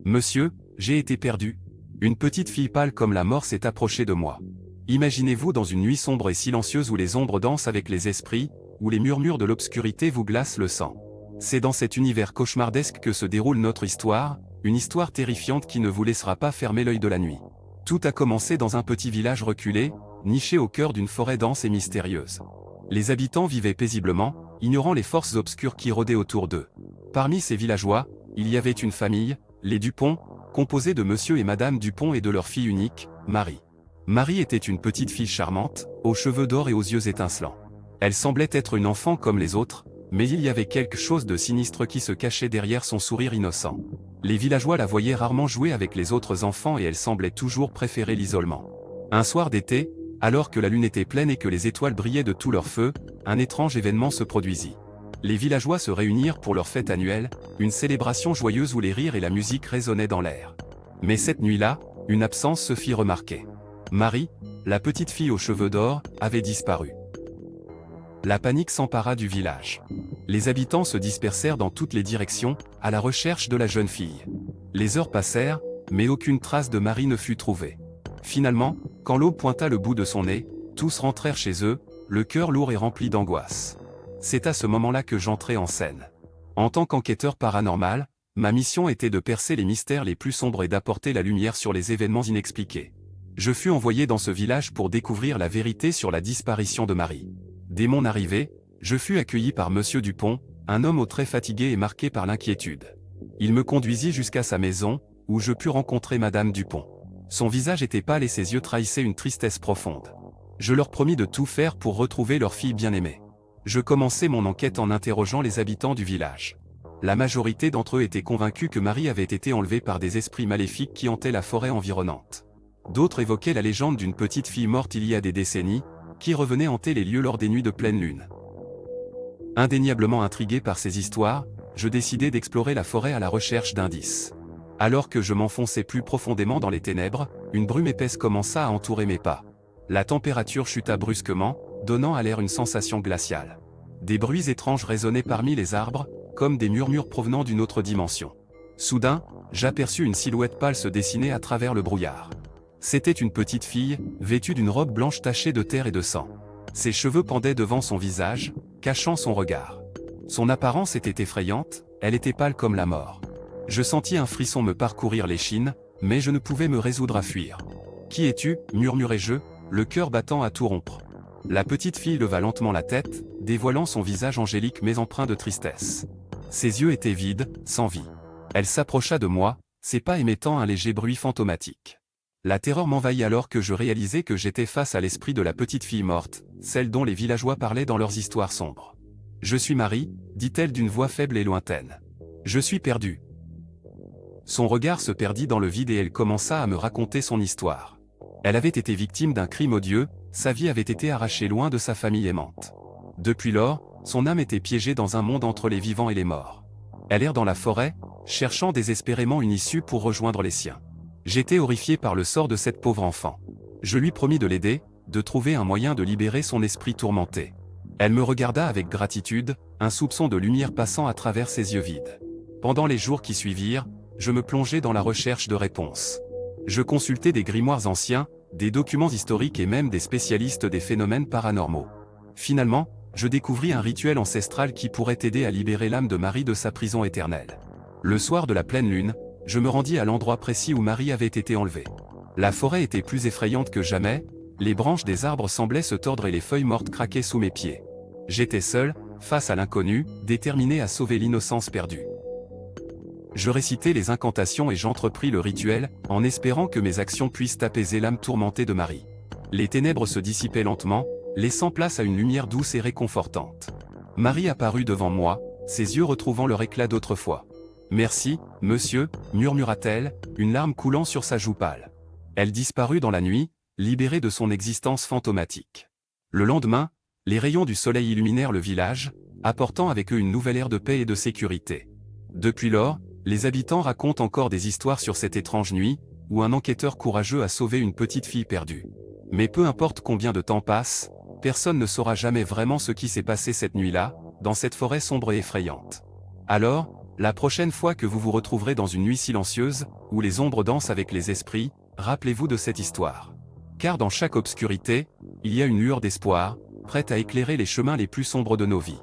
Monsieur, j'ai été perdu. Une petite fille pâle comme la mort s'est approchée de moi. Imaginez-vous dans une nuit sombre et silencieuse où les ombres dansent avec les esprits, où les murmures de l'obscurité vous glacent le sang. C'est dans cet univers cauchemardesque que se déroule notre histoire, une histoire terrifiante qui ne vous laissera pas fermer l'œil de la nuit. Tout a commencé dans un petit village reculé, niché au cœur d'une forêt dense et mystérieuse. Les habitants vivaient paisiblement, ignorant les forces obscures qui rôdaient autour d'eux. Parmi ces villageois, il y avait une famille, les Dupont, composée de monsieur et madame Dupont et de leur fille unique, Marie. Marie était une petite fille charmante, aux cheveux d'or et aux yeux étincelants. Elle semblait être une enfant comme les autres, mais il y avait quelque chose de sinistre qui se cachait derrière son sourire innocent. Les villageois la voyaient rarement jouer avec les autres enfants et elle semblait toujours préférer l'isolement. Un soir d'été, alors que la lune était pleine et que les étoiles brillaient de tout leur feu, un étrange événement se produisit. Les villageois se réunirent pour leur fête annuelle, une célébration joyeuse où les rires et la musique résonnaient dans l'air. Mais cette nuit-là, une absence se fit remarquer. Marie, la petite fille aux cheveux d'or, avait disparu. La panique s'empara du village. Les habitants se dispersèrent dans toutes les directions, à la recherche de la jeune fille. Les heures passèrent, mais aucune trace de Marie ne fut trouvée. Finalement, quand l'aube pointa le bout de son nez, tous rentrèrent chez eux, le cœur lourd et rempli d'angoisse. C'est à ce moment-là que j'entrai en scène. En tant qu'enquêteur paranormal, ma mission était de percer les mystères les plus sombres et d'apporter la lumière sur les événements inexpliqués. Je fus envoyé dans ce village pour découvrir la vérité sur la disparition de Marie. Dès mon arrivée, je fus accueilli par monsieur Dupont, un homme aux traits fatigués et marqué par l'inquiétude. Il me conduisit jusqu'à sa maison, où je pus rencontrer madame Dupont. Son visage était pâle et ses yeux trahissaient une tristesse profonde. Je leur promis de tout faire pour retrouver leur fille bien-aimée. Je commençai mon enquête en interrogeant les habitants du village. La majorité d'entre eux étaient convaincus que Marie avait été enlevée par des esprits maléfiques qui hantaient la forêt environnante. D'autres évoquaient la légende d'une petite fille morte il y a des décennies, qui revenait hanter les lieux lors des nuits de pleine lune. Indéniablement intrigué par ces histoires, je décidai d'explorer la forêt à la recherche d'indices. Alors que je m'enfonçais plus profondément dans les ténèbres, une brume épaisse commença à entourer mes pas. La température chuta brusquement, donnant à l'air une sensation glaciale. Des bruits étranges résonnaient parmi les arbres, comme des murmures provenant d'une autre dimension. Soudain, j'aperçus une silhouette pâle se dessiner à travers le brouillard. C'était une petite fille, vêtue d'une robe blanche tachée de terre et de sang. Ses cheveux pendaient devant son visage, cachant son regard. Son apparence était effrayante, elle était pâle comme la mort. Je sentis un frisson me parcourir l'échine, mais je ne pouvais me résoudre à fuir. « Qui es-tu » murmurai-je, le cœur battant à tout rompre. La petite fille leva lentement la tête, dévoilant son visage angélique mais empreint de tristesse. Ses yeux étaient vides, sans vie. Elle s'approcha de moi, ses pas émettant un léger bruit fantomatique. La terreur m'envahit alors que je réalisais que j'étais face à l'esprit de la petite fille morte, celle dont les villageois parlaient dans leurs histoires sombres. « Je suis Marie » dit-elle d'une voix faible et lointaine. « Je suis perdue. » Son regard se perdit dans le vide et elle commença à me raconter son histoire. Elle avait été victime d'un crime odieux, sa vie avait été arrachée loin de sa famille aimante. Depuis lors, son âme était piégée dans un monde entre les vivants et les morts. Elle erre dans la forêt, cherchant désespérément une issue pour rejoindre les siens. J'étais horrifié par le sort de cette pauvre enfant. Je lui promis de l'aider, de trouver un moyen de libérer son esprit tourmenté. Elle me regarda avec gratitude, un soupçon de lumière passant à travers ses yeux vides. Pendant les jours qui suivirent, je me plongeai dans la recherche de réponses. Je consultai des grimoires anciens, des documents historiques et même des spécialistes des phénomènes paranormaux. Finalement, je découvris un rituel ancestral qui pourrait aider à libérer l'âme de Marie de sa prison éternelle. Le soir de la pleine lune, je me rendis à l'endroit précis où Marie avait été enlevée. La forêt était plus effrayante que jamais, les branches des arbres semblaient se tordre et les feuilles mortes craquaient sous mes pieds. J'étais seul, face à l'inconnu, déterminé à sauver l'innocence perdue. Je récitai les incantations et j'entrepris le rituel, en espérant que mes actions puissent apaiser l'âme tourmentée de Marie. Les ténèbres se dissipaient lentement, laissant place à une lumière douce et réconfortante. Marie apparut devant moi, ses yeux retrouvant leur éclat d'autrefois. « Merci, monsieur » murmura-t-elle, une larme coulant sur sa joue pâle. Elle disparut dans la nuit, libérée de son existence fantomatique. Le lendemain, les rayons du soleil illuminèrent le village, apportant avec eux une nouvelle ère de paix et de sécurité. Depuis lors, les habitants racontent encore des histoires sur cette étrange nuit, où un enquêteur courageux a sauvé une petite fille perdue. Mais peu importe combien de temps passe, personne ne saura jamais vraiment ce qui s'est passé cette nuit-là, dans cette forêt sombre et effrayante. Alors, La prochaine fois que vous vous retrouverez dans une nuit silencieuse, où les ombres dansent avec les esprits, rappelez-vous de cette histoire. Car dans chaque obscurité, il y a une lueur d'espoir, prête à éclairer les chemins les plus sombres de nos vies.